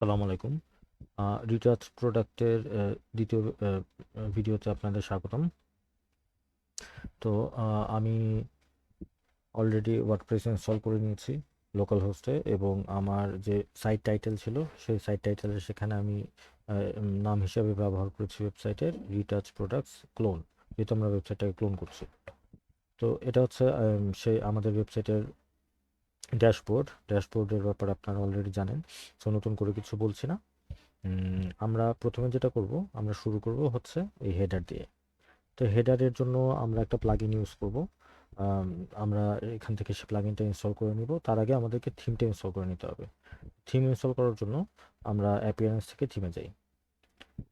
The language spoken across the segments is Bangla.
আসসালামু আলাইকুম। রিটাচ প্রোডাক্টের দ্বিতীয় ভিডিওতে আপনাদের স্বাগতম। তো আমি অলরেডি ওয়ার্ডপ্রেস ইনস্টল করে নিয়েছি লোকাল হোস্টে, এবং আমার যে সাইট টাইটেল ছিল সেই সাইট টাইটেলের সেখানে আমি নাম হিসাবে ব্যবহার করেছি ওয়েবসাইটের রিটাচ প্রোডাক্টস ক্লোন, যেহেতু আমরা ওয়েবসাইটটাকে ক্লোন করছি। তো এটা হচ্ছে সেই আমাদের ওয়েবসাইটের ড্যাশবোর্ডের ব্যাপারে আপনারা অলরেডি জানেন, সো নতুন করে কিছু বলছি না। আমরা প্রথমে যেটা করব, আমরা শুরু করব হচ্ছে এই হেডার দিয়ে। তো হেডারের জন্য আমরা একটা প্লাগইন ইউজ করব। আম, আমরা এখান থেকে সে প্লাগইনটা ইনস্টল করে নিব। তার আগে আমাদেরকে থিমটা ইনস্টল করে নিতে হবে। থিম ইনস্টল করার জন্য আমরা অ্যাপিয়ারেন্স থেকে থিমে যাই।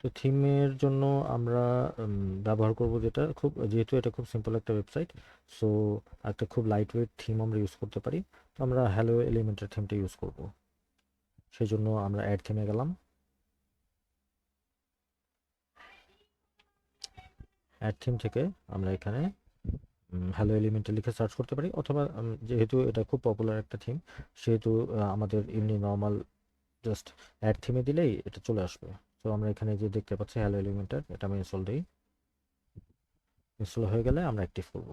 তো থিমের জন্য আমরা ব্যবহার করব যেহেতু এটা খুব সিম্পল একটা ওয়েবসাইট, সো একটা খুব লাইট ওয়েট থিম আমরা ইউজ করতে পারি। তো আমরা হ্যালো এলিমেন্টের থিমটা ইউজ করব। সেই জন্য আমরা অ্যাড থিমে গেলাম। অ্যাড থিম থেকে আমরা এখানে হ্যালো এলিমেন্টে লিখে সার্চ করতে পারি, অথবা যেহেতু এটা খুব পপুলার একটা থিম, সেহেতু আমাদের এমনি নর্মাল জাস্ট অ্যাড থিমে দিলেই এটা চলে আসবে। তো আমরা এখানে যে দেখতে পাচ্ছি হ্যালো এলিমেন্টার, এটা আমি ইনস্টল দিই। ইনস্টল হয়ে গেলে আমরা অ্যাক্টিভ করব।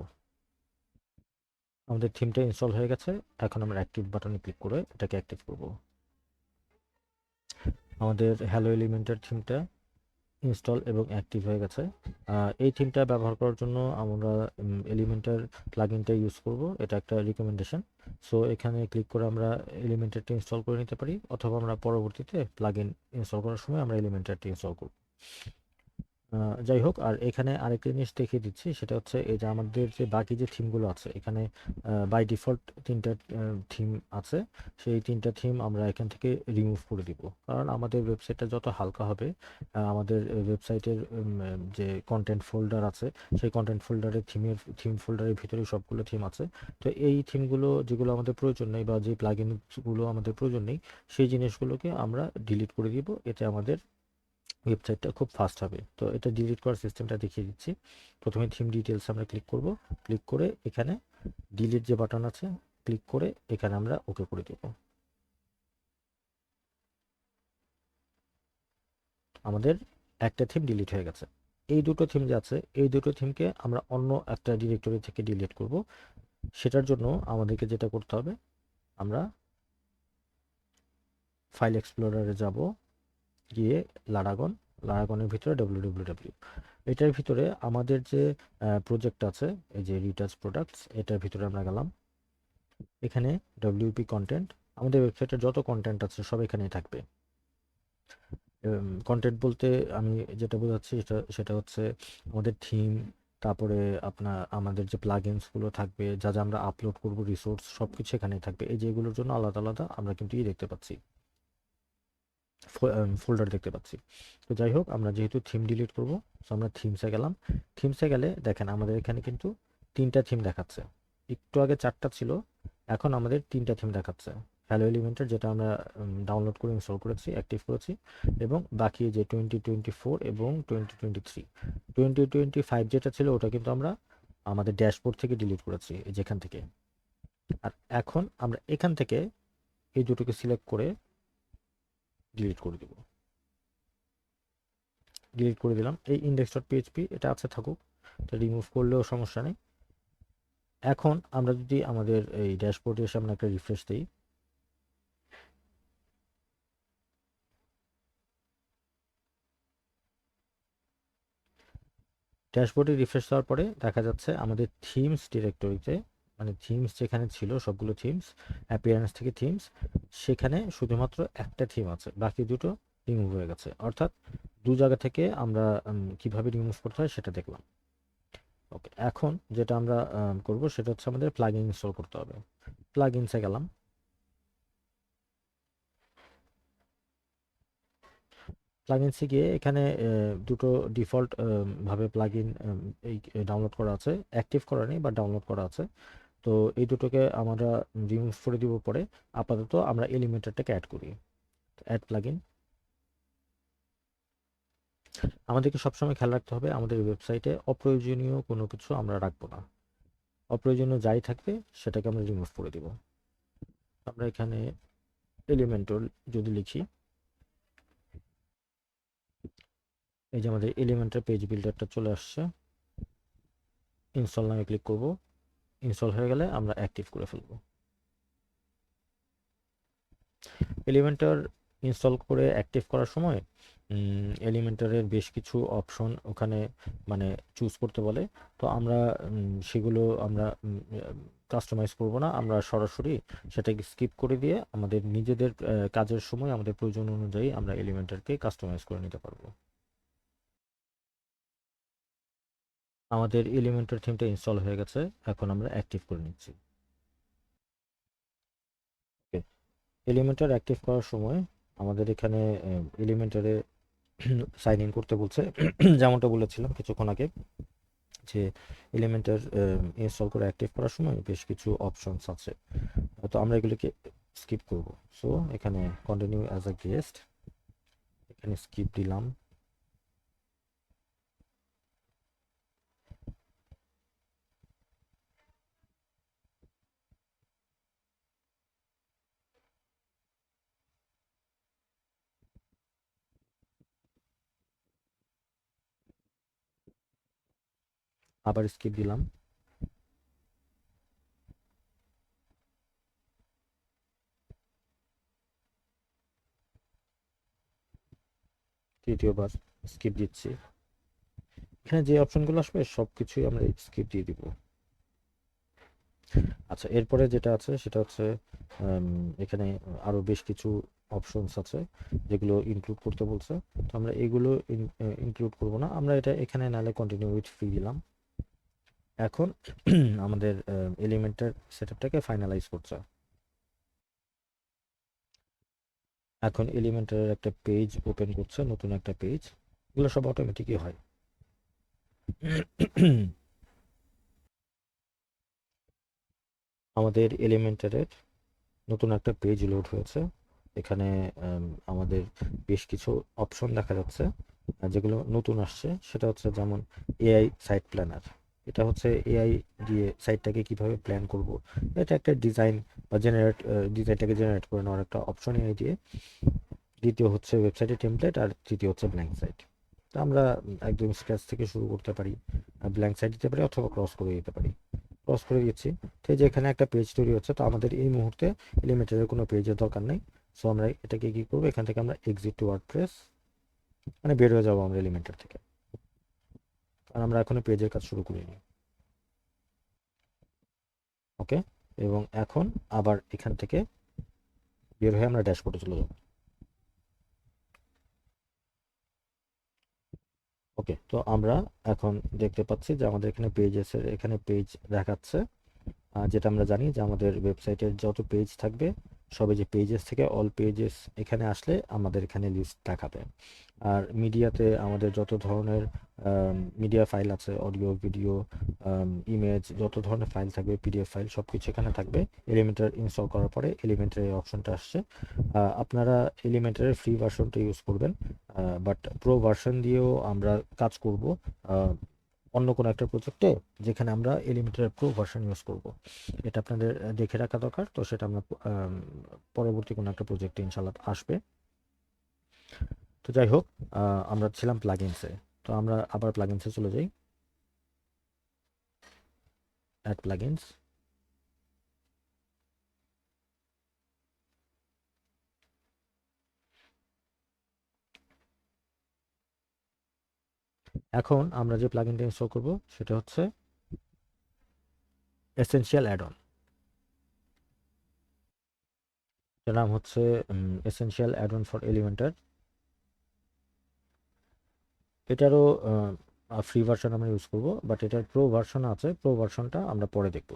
আমাদের থিমটা ইনস্টল হয়ে গেছে। এখন আমরা অ্যাক্টিভ বাটনে ক্লিক করে এটাকে অ্যাক্টিভ করব। আমাদের হ্যালো এলিমেন্টার থিমটা ইনস্টল এবং অ্যাক্টিভ হয়ে গেছে। এই থিমটা ব্যবহার করার জন্য আমরা এলিমেন্টার প্লাগইনটা ইউজ করব। এটা একটা রিকমেন্ডেশন। সো এখানে ক্লিক করে আমরা এলিমেন্টারটি ইনস্টল করে নিতে পারি, অথবা আমরা পরবর্তীতে প্লাগইন ইনস্টল করার সময় আমরা এলিমেন্টারটি ইনস্টল করব। যাই হোক, আর এখানে আরেকটা জিনিস দেখিয়ে দিচ্ছি, সেটা হচ্ছে এই যে আমাদের যে বাকি যে থিমগুলো আছে এখানে, বাই ডিফল্ট তিনটা থিম আছে। সেই তিনটা থিম আমরা এখান থেকে রিমুভ করে দিব, কারণ আমাদের ওয়েবসাইটটা যত হালকা হবে, আমাদের ওয়েবসাইটের যে কন্টেন্ট ফোল্ডার আছে সেই কন্টেন্ট ফোল্ডারের থিম ফোল্ডারের ভিতরে সবগুলো থিম আছে। তো এই থিমগুলো যেগুলো আমাদের প্রয়োজন নেই, বা যে প্লাগইনগুলো আমাদের প্রয়োজন নেই, সেই জিনিসগুলোকে আমরা ডিলিট করে দিব। এতে আমাদের ওয়েবসাইটটা খুব ফাস্ট হবে। তো এটা ডিলিট করার সিস্টেমটা দেখিয়ে দিচ্ছি। প্রথমে থিম ডিটেলস আমরা ক্লিক করব। ক্লিক করে এখানে ডিলিট যে বাটন আছে, ক্লিক করে এখানে আমরা ওকে করে দেব। আমাদের একটা থিম ডিলিট হয়ে গেছে। এই দুটো থিম যে আছে, এই দুটো থিমকে আমরা অন্য একটা ডিরেক্টরি থেকে ডিলিট করব। সেটার জন্য আমাদেরকে যেটা করতে হবে, আমরা ফাইল এক্সপ্লোরারে যাব, গিয়ে লারাগন, লারাগনের ভিতরে www, এটার ভিতরে আমাদের যে প্রজেক্ট আছে, এই যে রিটাচ প্রোডাক্টস, এটার ভিতরে আমরা গেলাম। এখানে ডব্লিউপি কন্টেন্ট, আমাদের ওয়েবসাইটের যত কন্টেন্ট আছে সব এখানেই থাকবে। কন্টেন্ট বলতে আমি যেটা বোঝাচ্ছি সেটা হচ্ছে আমাদের থিম, তারপরে আমাদের যে প্লাগইনসগুলো থাকবে, যা যা আমরা আপলোড করব, রিসোর্স, সব কিছু এখানেই থাকবে। এই যে এগুলোর জন্য আলাদা আলাদা আমরা কিন্তু দেখতে পাচ্ছি, ফোল্ডার দেখতে পাচ্ছি। তো যাই হোক, আমরা যেহেতু থিম ডিলিট করব, সো আমরা থিমসে গেলাম। থিমসে গেলে দেখেন আমাদের এখানে কিন্তু তিনটা থিম দেখাচ্ছে। একটু আগে চারটা ছিল, এখন আমাদের তিনটা থিম দেখাচ্ছে। হ্যালো এলিমেন্টের, যেটা আমরা ডাউনলোড করে ইনস্টল করেছি, অ্যাক্টিভ করেছি, এবং বাকি যে 2024 এবং 2023, 2025 যেটা ছিল ওটা কিন্তু আমরা আমাদের ড্যাশবোর্ড থেকে ডিলিট করেছি, যেখান থেকে। আর এখন আমরা এখান থেকে এই দুটোকে সিলেক্ট করে ডিলিট করে দেবো। ডিলিট করে দিলাম। এই index.php এটা আছে থাকুক, এটা রিমুভ করলেও সমস্যা নেই। এখন আমরা যদি আমাদের এই ড্যাশবোর্ডে এসে আমরা একটা রিফ্রেশ দিই, ড্যাশবোর্ডে রিফ্রেশ দেওয়ার পরে দেখা যাচ্ছে আমাদের থিমস ডিরেক্টরিতে, মানে থিমস যেখানে ছিল সবগুলো থিমস, অ্যাপিয়ারেন্স থেকে থিমস, সেখানে শুধুমাত্র একটা থিম আছে, বাকি দুটো রিমুভ হয়ে গেছে। অর্থাৎ দু জায়গা থেকে আমরা কিভাবে রিমুভ করতে হয় সেটা দেখলাম। ওকে, এখন যেটা আমরা করব সেটা হচ্ছে আমাদের প্লাগইন ইনস্টল করতে হবে। প্লাগইনসে গেলাম। প্লাগইনসে গিয়ে এখানে দুটো ডিফল্ট ভাবে প্লাগইন এই ডাউনলোড করা আছে, অ্যাক্টিভ করা নেই বা ডাউনলোড করা আছে। তো এই দুটোকে আমরা রিমুভ করে দিব পরে। আপাতত আমরা এলিমেন্টারটাকে অ্যাড করি। Add plugin. আমাদেরকে সবসময় খেয়াল রাখতে হবে আমাদের ওয়েবসাইটে অপ্রয়োজনীয় কোনো কিছু আমরা রাখবো না। অপ্রয়োজনীয় যাই থাকবে সেটাকে আমরা রিমুভ করে দিব। আমরা এখানে এলিমেন্টর যদি লিখি, এই যে আমাদের এলিমেন্টের পেজ বিল্ডারটা চলে আসছে। ইনস্টল নামে ক্লিক করব। ইনস্টল হয়ে গেলে আমরা অ্যাক্টিভ করে ফেলব। এলিমেন্টার ইনস্টল করে অ্যাক্টিভ করার সময় এলিমেন্টারের বেশ কিছু অপশন ওখানে মানে চুজ করতে বলে। তো আমরা সেগুলো আমরা কাস্টমাইজ করব না, আমরা সরাসরি সেটাকে স্কিপ করে দিয়ে আমাদের নিজেদের কাজের সময় আমাদের প্রয়োজন অনুযায়ী আমরা এলিমেন্টারকে কাস্টমাইজ করে নিতে পারবো। আমাদের এলিমেন্টার থিমটা ইনস্টল হয়ে গেছে, এখন আমরা অ্যাক্টিভ করে নিচ্ছি। ওকে, এলিমেন্টার অ্যাক্টিভ করার সময় আমাদের এখানে এলিমেন্টারে সাইন ইন করতে বলছে। যেমনটা বলেছিলাম কিছুক্ষণ আগে যে এলিমেন্টার ইনস্টল করে অ্যাক্টিভ করার সময় বেশ কিছু অপশনস আছে, তো আমরা এগুলিকে স্কিপ করব। সো এখানে কন্টিনিউ অ্যাজ আ গেস্ট, এখানে স্কিপ দিলাম। আবার স্কিপ দিলাম। তৃতীয়বার স্কিপ দিচ্ছি। এখানে যে অপশনগুলো আসবে সব কিছুই আমরা স্কিপ দিয়ে দিব। আচ্ছা, এরপরে যেটা আছে সেটা হচ্ছে এখানে আরও বেশ কিছু অপশনস আছে যেগুলো ইনক্লুড করতে বলছে। তো আমরা এগুলো ইনক্লুড করব না, আমরা এটা এখানে নাহলে কন্টিনিউ উইথ ফ্রি দিলাম। এখন আমাদের এলিমেন্টের সেটআপটাকে ফাইনালাইজ করছে। এখন এলিমেন্টের একটা পেজ ওপেন করছে, নতুন একটা পেজ। এগুলো সব অটোমেটিকই হয়। আমাদের এলিমেন্টারের নতুন একটা পেজ লোড হয়েছে। এখানে আমাদের বেশ কিছু অপশন দেখা যাচ্ছে যেগুলো নতুন আসছে। সেটা হচ্ছে যেমন এআই সাইট প্ল্যানার। এটা হচ্ছে এআই দিয়ে সাইটটাকে কিভাবে প্ল্যান করব, এটা একটা ডিজাইন বা ডিজাইনটাকে জেনারেট করে নেওয়ার একটা অপশন এআই দিয়ে। দ্বিতীয় হচ্ছে ওয়েবসাইটের টেমপ্লেট, আর তৃতীয় হচ্ছে ব্ল্যাঙ্ক সাইট। তো আমরা একদম স্ক্র্যাচ থেকে শুরু করতে পারি, ব্ল্যাঙ্ক সাইট দিতে পারি অথবা ক্রস করে দিতে পারি। ক্রস করে দিচ্ছি। তো এই যে এখানে একটা পেজ তৈরি হচ্ছে, তো আমাদের এই মুহূর্তে এলিমেন্টারের কোনো পেজের দরকার নেই। সো আমরা এটাকে কি করবো, এখান থেকে আমরা এক্সিট টু ওয়ার্ডপ্রেস, মানে বের হয়ে যাবো আমরা এলিমেন্টার থেকে, কারণ আমরা এখনো পেজের কাজ শুরু করিনি। ওকে, এবং এখন আবার এখান থেকে বের হয়ে আমরা ড্যাশবোর্ডে চলে যাবো। ওকে, তো আমরা এখন দেখতে পাচ্ছি যে আমাদের এখানে পেজেসের এখানে পেজ দেখাচ্ছে। যেটা আমরা জানি যে আমাদের ওয়েবসাইটের যত পেজ থাকবে সবে যে পেজেস থেকে অল পেজেস এখানে আসলে আমাদের এখানে লিস্ট দেখাবে। আর মিডিয়াতে আমাদের যত ধরনের মিডিয়া ফাইল আছে, অডিও ভিডিও ইমেজ, যত ধরনের ফাইল থাকবে পিডিএফ ফাইল সব কিছু এখানে থাকবে। এলিমেন্টার ইনস্টল করার পরে এলিমেন্টারের অপশনটা আসছে। আপনারা এলিমেন্টারের ফ্রি ভার্সনটা ইউজ করবেন, বাট প্রো ভার্সন দিয়েও আমরা কাজ করব অন্য কোনো একটা প্রজেক্টে, যেখানে আমরা এলিমেন্টারের প্রো ভার্সন ইউজ করব। এটা আপনাদের দেখে রাখা দরকার। তো সেটা আমরা পরবর্তী কোনো একটা প্রজেক্টে ইনশাল্লাহ আসবে। তো যাই হোক, আমরা ছিলাম প্লাগইনসে। তো আমরা আবার প্লাগইনসে চলে যাই। Add plugins. এখন আমরা যে প্লাগইনটা ইনস্টল করব সেটা হচ্ছে এসেনশিয়াল অ্যাড অন। এটার নাম হচ্ছে essential add on for Elementor. এটারও ফ্রি ভার্সন আমরা ইউজ করব, বাট এটার প্রো ভার্সন আছে, প্রো ভার্সনটা আমরা পরে দেখব।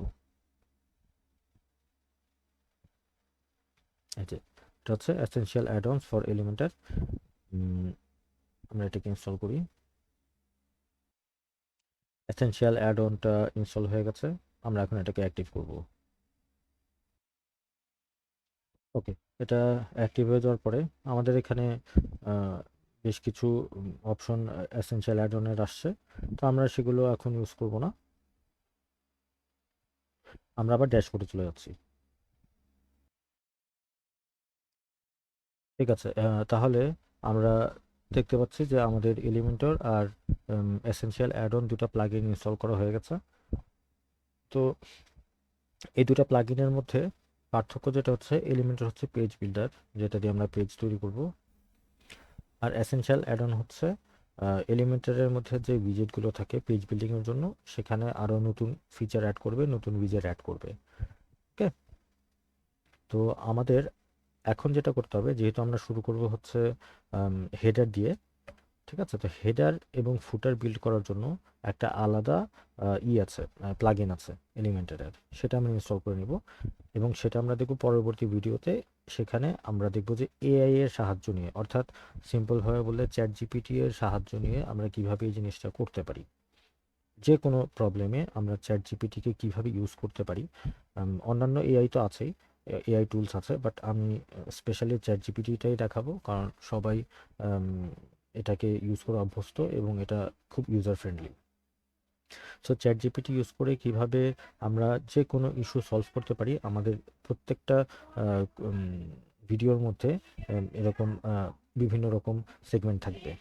এই যে এটা হচ্ছে essential add ons for Elementor. আমরা এটাকে ইনস্টল করি। এসেনশিয়াল অ্যাড অনটা ইনস্টল হয়ে গেছে, আমরা এখন এটাকে অ্যাক্টিভ করব। ওকে, এটা অ্যাক্টিভ হয়ে যাওয়ার পরে আমাদের এখানে বেশ কিছু অপশন এসেনশিয়াল অ্যাড অনের আসছে। তো আমরা সেগুলো এখন ইউজ করব না, আমরা আবার ড্যাশবোর্ডে চলে যাচ্ছি। ঠিক আছে, তাহলে আমরা দেখতে পাচ্ছি যে আমাদের এলিমেন্টর আর এসেনশিয়াল অ্যাড অন দুটো প্লাগইন ইনস্টল করা হয়ে গেছে। তো এই দুটো প্লাগইনের মধ্যে পার্থক্য যেটা হচ্ছে, এলিমেন্টর হচ্ছে পেজ বিল্ডার, যেটা দিয়ে আমরা পেজ তৈরি করব, আর এসেনশিয়াল অ্যাড অন হচ্ছে এলিমেন্টারের মধ্যে যে উইজেটগুলো থাকে পেজ বিল্ডিংয়ের জন্য, সেখানে আরও নতুন ফিচার অ্যাড করবে, নতুন উইজেট অ্যাড করবে। ওকে, তো আমাদের এখন যেটা করতে হবে, যেহেতু আমরা শুরু করব হচ্ছে হেডার দিয়ে, ঠিক আছে, তো হেডার এবং ফুটার বিল্ড করার জন্য একটা আলাদা আছে, প্লাগইন আছে এলিমেন্টারের, সেটা আমরা ইনস্টল করে নিব এবং সেটা আমরা দেখব পরবর্তী ভিডিওতে। সেখানে আমরা দেখব যে এআই এর সাহায্য নিয়ে, অর্থাৎ সিম্পলভাবে বললে চ্যাট জিপিটি এর সাহায্য নিয়ে আমরা কিভাবে এই জিনিসটা করতে পারি। যে কোনো প্রবলেমে আমরা চ্যাট জিপিটিকে কীভাবে ইউজ করতে পারি। অন্যান্য এআই তো আছেই, এআই টুলস আছে, বাট আমি স্পেশালি চ্যাট জিপিটিটাই দেখাবো, কারণ সবাই এটাকে ইউজ করে অভ্যস্ত এবং এটা খুব user friendly. So chat GPT use করে কিভাবে আমরা যে কোনো ইস্যু সলভ করতে পারি, আমাদের প্রত্যেকটা ভিডিওর মধ্যে এরকম বিভিন্ন রকম সেগমেন্ট থাকবে।